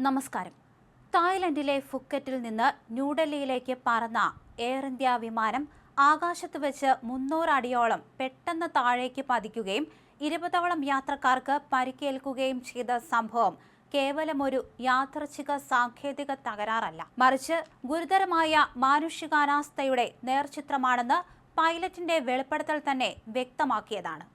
നമസ്കാരം. തായ്ലൻഡിലെ ഫുക്കറ്റിൽ നിന്ന് ന്യൂഡൽഹിയിലേക്ക് പറന്ന എയർ ഇന്ത്യ വിമാനം ആകാശത്ത് വെച്ച് 300 അടിയോളം പെട്ടെന്ന് താഴേക്ക് പതിക്കുകയും 20ഓളം യാത്രക്കാർക്ക് പരിക്കേൽക്കുകയും ചെയ്ത സംഭവം കേവലം ഒരു യാദൃച്ഛിക സാങ്കേതിക തകരാറല്ല, മറിച്ച് ഗുരുതരമായ മാനുഷികാനാസ്ഥയുടെ നേർചിത്രമാണെന്ന് പൈലറ്റിന്റെ വെളിപ്പെടുത്തൽ തന്നെ വ്യക്തമാക്കിയതാണ്.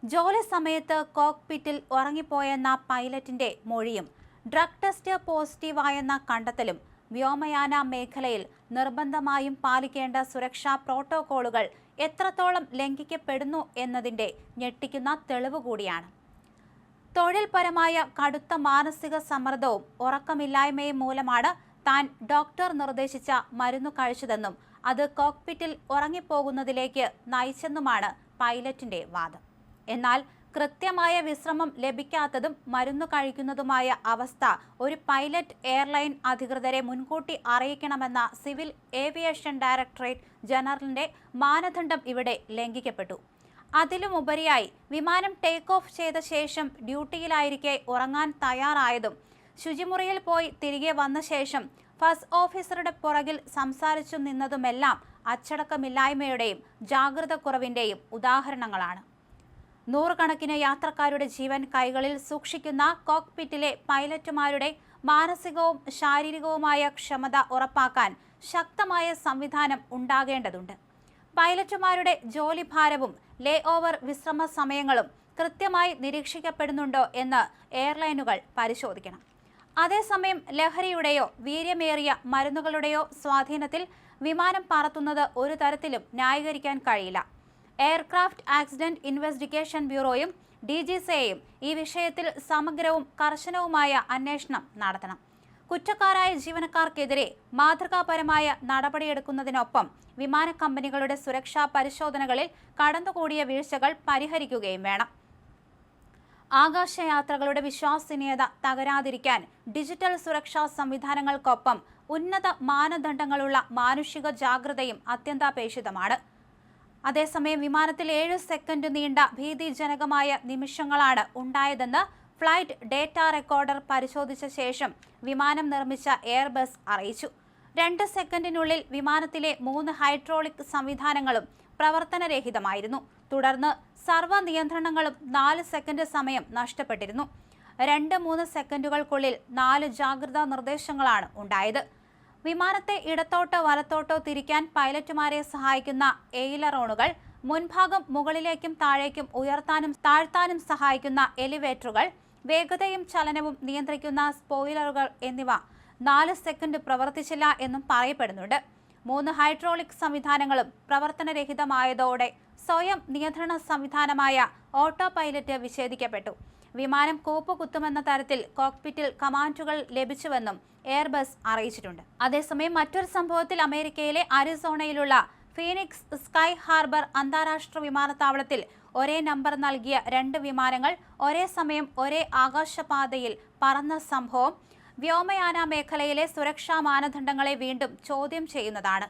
ജോലി സമയത്ത് കോക്പിറ്റിൽ ഉറങ്ങിപ്പോയെന്ന പൈലറ്റിന്റെ മൊഴിയും ഡ്രഗ് ടെസ്റ്റ് പോസിറ്റീവായെന്ന കണ്ടെത്തലും വ്യോമയാന മേഖലയിൽ നിർബന്ധമായും പാലിക്കേണ്ട സുരക്ഷാ പ്രോട്ടോക്കോളുകൾ എത്രത്തോളം ലംഘിക്കപ്പെടുന്നു എന്നതിന്റെ ഞെട്ടിക്കുന്ന തെളിവ് കൂടിയാണ്. തൊഴിൽപരമായ കടുത്ത മാനസിക സമ്മർദ്ദവും ഉറക്കമില്ലായ്മയും മൂലമാണ് താൻ ഡോക്ടർ നിർദ്ദേശിച്ച മരുന്ന് കഴിച്ചതെന്നും അത് കോക്പിറ്റിൽ ഉറങ്ങിപ്പോകുന്നതിലേക്ക് നയിച്ചെന്നുമാണ് പൈലറ്റിന്റെ വാദം. എന്നാൽ കൃത്യമായ വിശ്രമം ലഭിക്കാത്തതും മരുന്ന് കഴിക്കുന്നതുമായ അവസ്ഥ ഒരു പൈലറ്റ് എയർലൈൻ അധികൃതരെ മുൻകൂട്ടി അറിയിക്കണമെന്ന സിവിൽ ഏവിയേഷൻ ഡയറക്ടറേറ്റ് ജനറലിന്റെ മാനദണ്ഡം ഇവിടെ ലംഘിക്കപ്പെട്ടു. അതിലുമുപരിയായി വിമാനം ടേക്ക് ഓഫ് ചെയ്ത ശേഷം ഡ്യൂട്ടിയിലായിരിക്കെ ഉറങ്ങാൻ തയ്യാറായതും ശുചിമുറിയിൽ പോയി തിരികെ വന്ന ശേഷം ഫസ്റ്റ് ഓഫീസറുടെ പുറകിൽ സംസാരിച്ചു നിന്നതുമെല്ലാം അച്ചടക്കമില്ലായ്മയുടെയും ജാഗ്രത കുറവിന്റെയും ഉദാഹരണങ്ങളാണ്. നൂറുകണക്കിന് യാത്രക്കാരുടെ ജീവൻ കൈകളിൽ സൂക്ഷിക്കുന്ന കോക്പിറ്റിലെ പൈലറ്റുമാരുടെ മാനസികവും ശാരീരികവുമായ ക്ഷമത ഉറപ്പാക്കാൻ ശക്തമായ സംവിധാനം ഉണ്ടാകേണ്ടതുണ്ട്. പൈലറ്റുമാരുടെ ജോലിഭാരവും ലേ ഓവർ വിശ്രമ സമയങ്ങളും കൃത്യമായി നിരീക്ഷിക്കപ്പെടുന്നുണ്ടോ എന്ന് എയർലൈനുകൾ പരിശോധിക്കണം. അതേസമയം ലഹരിയുടെയോ വീര്യമേറിയ മരുന്നുകളുടെയോ സ്വാധീനത്തിൽ വിമാനം പറത്തുന്നത് ഒരു തരത്തിലും ന്യായീകരിക്കാൻ കഴിയില്ല. എയർക്രാഫ്റ്റ് ആക്സിഡന്റ് ഇൻവെസ്റ്റിഗേഷൻ ബ്യൂറോയും DGCAയും ഈ വിഷയത്തിൽ സമഗ്രവും കർശനവുമായ അന്വേഷണം നടത്തണം. കുറ്റക്കാരായ ജീവനക്കാർക്കെതിരെ മാതൃകാപരമായ നടപടിയെടുക്കുന്നതിനൊപ്പം വിമാന കമ്പനികളുടെ സുരക്ഷാ പരിശോധനകളിൽ കടന്നുകൂടിയ വീഴ്ചകൾ പരിഹരിക്കുകയും വേണം. ആകാശയാത്രകളുടെ വിശ്വസനീയത തകരാതിരിക്കാൻ ഡിജിറ്റൽ സുരക്ഷാ സംവിധാനങ്ങൾക്കൊപ്പം ഉന്നത മാനദണ്ഡങ്ങളുള്ള മാനുഷിക ജാഗ്രതയും അത്യന്താപേക്ഷിതമാണ്. അതേസമയം വിമാനത്തിൽ 7 സെക്കൻഡ് നീണ്ട ഭീതിജനകമായ നിമിഷങ്ങളാണ് ഉണ്ടായതെന്ന് ഫ്ലൈറ്റ് ഡേറ്റ റെക്കോർഡർ പരിശോധിച്ച ശേഷം വിമാനം നിർമ്മിച്ച എയർബസ് അറിയിച്ചു. 2 സെക്കൻഡിനുള്ളിൽ വിമാനത്തിലെ 3 ഹൈഡ്രോളിക് സംവിധാനങ്ങളും പ്രവർത്തനരഹിതമായിരുന്നു. തുടർന്ന് സർവ്വ നിയന്ത്രണങ്ങളും 4 സെക്കൻഡ് സമയം നഷ്ടപ്പെട്ടിരുന്നു. 2-3 സെക്കൻഡുകൾക്കുള്ളിൽ 4 ജാഗ്രതാ നിർദ്ദേശങ്ങളാണ് ഉണ്ടായത്. വിമാനത്തെ ഇടത്തോട്ടോ വലത്തോട്ടോ തിരിക്കാൻ പൈലറ്റുമാരെ സഹായിക്കുന്ന എയിലറോണുകൾ, മുൻഭാഗം മുകളിലേക്കും താഴേക്കും ഉയർത്താനും താഴ്ത്താനും സഹായിക്കുന്ന എലിവേറ്ററുകൾ, വേഗതയും ചലനവും നിയന്ത്രിക്കുന്ന സ്പോയിലറുകൾ എന്നിവ 4 സെക്കൻഡ് പ്രവർത്തിച്ചില്ല എന്നും പറയപ്പെടുന്നുണ്ട്. 3 ഹൈഡ്രോളിക് സംവിധാനങ്ങളും പ്രവർത്തനരഹിതമായതോടെ സ്വയം നിയന്ത്രണ സംവിധാനമായ ഓട്ടോ പൈലറ്റ് വിച്ഛേദിക്കപ്പെട്ടു. വിമാനം കൂപ്പുകുത്തുമെന്ന തരത്തിൽ കോക്പിറ്റിൽ കമാൻഡുകൾ ലഭിച്ചുവെന്നും എയർബസ് അറിയിച്ചിട്ടുണ്ട്. അതേസമയം മറ്റൊരു സംഭവത്തിൽ അമേരിക്കയിലെ അരിസോണയിലുള്ള ഫീനിക്സ് സ്കൈ ഹാർബർ അന്താരാഷ്ട്ര വിമാനത്താവളത്തിൽ ഒരേ നമ്പർ നൽകിയ 2 വിമാനങ്ങൾ ഒരേ സമയം ഒരേ ആകാശപാതയിൽ പറന്ന സംഭവം വ്യോമയാന മേഖലയിലെ സുരക്ഷാ മാനദണ്ഡങ്ങളെ വീണ്ടും ചോദ്യം ചെയ്യുന്നതാണ്.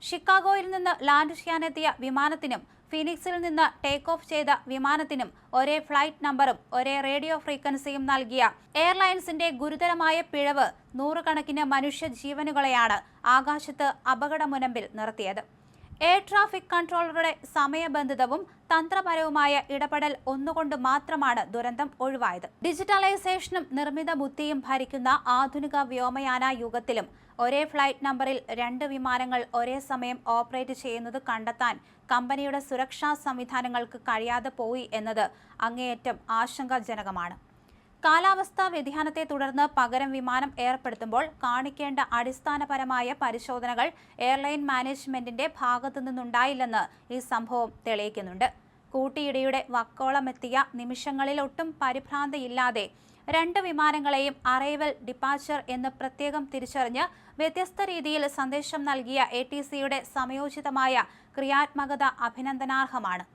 ഷിക്കാഗോയിൽ നിന്ന് ലാൻഡ് ചെയ്യാനെത്തിയ വിമാനത്തിനും ഫീനിക്സിൽ നിന്ന് ടേക്ക് ഓഫ് ചെയ്ത വിമാനത്തിനും ഒരേ ഫ്ലൈറ്റ് നമ്പറും ഒരേ റേഡിയോ ഫ്രീക്വൻസിയും നൽകിയ എയർലൈൻസിന്റെ ഗുരുതരമായ പിഴവ് നൂറുകണക്കിന് മനുഷ്യ ജീവനുകളെയാണ് ആകാശത്ത് അപകടമുനമ്പിൽ നിർത്തിയത്. എയർ ട്രാഫിക് കൺട്രോളറുടെ സമയബന്ധിതവും തന്ത്രപരവുമായ ഇടപെടൽ ഒന്നുകൊണ്ട് മാത്രമാണ് ദുരന്തം ഒഴിവായത്. ഡിജിറ്റലൈസേഷനും നിർമ്മിത ബുദ്ധിയും ഭരിക്കുന്ന ആധുനിക വ്യോമയാന യുഗത്തിലും ഒരേ ഫ്ലൈറ്റ് നമ്പറിൽ 2 വിമാനങ്ങൾ ഒരേ സമയം ഓപ്പറേറ്റ് ചെയ്യുന്നത് കണ്ടെത്താൻ കമ്പനിയുടെ സുരക്ഷാ സംവിധാനങ്ങൾക്ക് കഴിയാതെ പോയി എന്നത് അങ്ങേയറ്റം ആശങ്കാജനകമാണ്. കാലാവസ്ഥാ വ്യതിയാനത്തെ തുടർന്ന് പകരം വിമാനം ഏർപ്പെടുത്തുമ്പോൾ കാണിക്കേണ്ട അടിസ്ഥാനപരമായ പരിശോധനകൾ എയർലൈൻ മാനേജ്മെന്റിന്റെ ഭാഗത്തു നിന്നുണ്ടായില്ലെന്ന് ഈ സംഭവം തെളിയിക്കുന്നുണ്ട്. കൂട്ടിയിടിയുടെ വക്കോളമെത്തിയ നിമിഷങ്ങളിൽ ഒട്ടും പരിഭ്രാന്തിയില്ലാതെ 2 വിമാനങ്ങളെയും അറൈവൽ, ഡിപ്പാച്ചർ എന്ന് പ്രത്യേകം തിരിച്ചറിഞ്ഞ് വ്യത്യസ്ത രീതിയിൽ സന്ദേശം നൽകിയ ATCയുടെ സമയോചിതമായ ക്രിയാത്മകത അഭിനന്ദനാർഹമാണ്.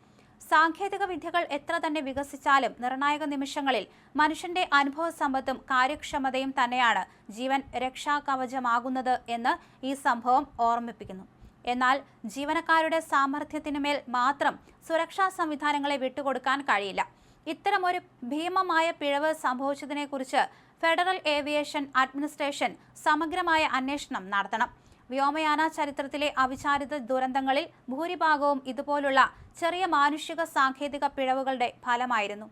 സാങ്കേതിക വിദ്യകൾ എത്ര തന്നെ വികസിച്ചാലും നിർണായക നിമിഷങ്ങളിൽ മനുഷ്യന്റെ അനുഭവ സമ്പത്തും കാര്യക്ഷമതയും തന്നെയാണ് ജീവൻ രക്ഷാകവചമാകുന്നത് എന്ന് ഈ സംഭവം ഓർമ്മിപ്പിക്കുന്നു. എന്നാൽ ജീവനക്കാരുടെ സാമർഥ്യത്തിനുമേൽ മാത്രം സുരക്ഷാ സംവിധാനങ്ങളെ വിട്ടുകൊടുക്കാൻ കഴിയില്ല. ഇത്തരമൊരു ഭീമമായ പിഴവ് സംഭവിച്ചതിനെക്കുറിച്ച് ഫെഡറൽ ഏവിയേഷൻ അഡ്മിനിസ്ട്രേഷൻ സമഗ്രമായ അന്വേഷണം നടത്തണം. വ്യോമയാന ചരിത്രത്തിലെ അവിചാരിത ദുരന്തങ്ങളിൽ ഭൂരിഭാഗവും ഇതുപോലുള്ള ചെറിയ മാനുഷിക സാങ്കേതിക പിഴവുകളുടെ ഫലമായിരുന്നു.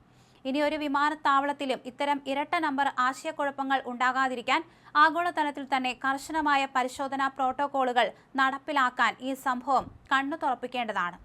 ഇനിയൊരു വിമാനത്താവളത്തിലും ഇത്തരം ഇരട്ട നമ്പർ ആശയക്കുഴപ്പങ്ങൾ ഉണ്ടാകാതിരിക്കാൻ ആഗോളതലത്തിൽ തന്നെ കർശനമായ പരിശോധനാ പ്രോട്ടോക്കോളുകൾ നടപ്പിലാക്കാൻ ഈ സംഭവം കണ്ണു തുറപ്പിക്കേണ്ടതാണ്.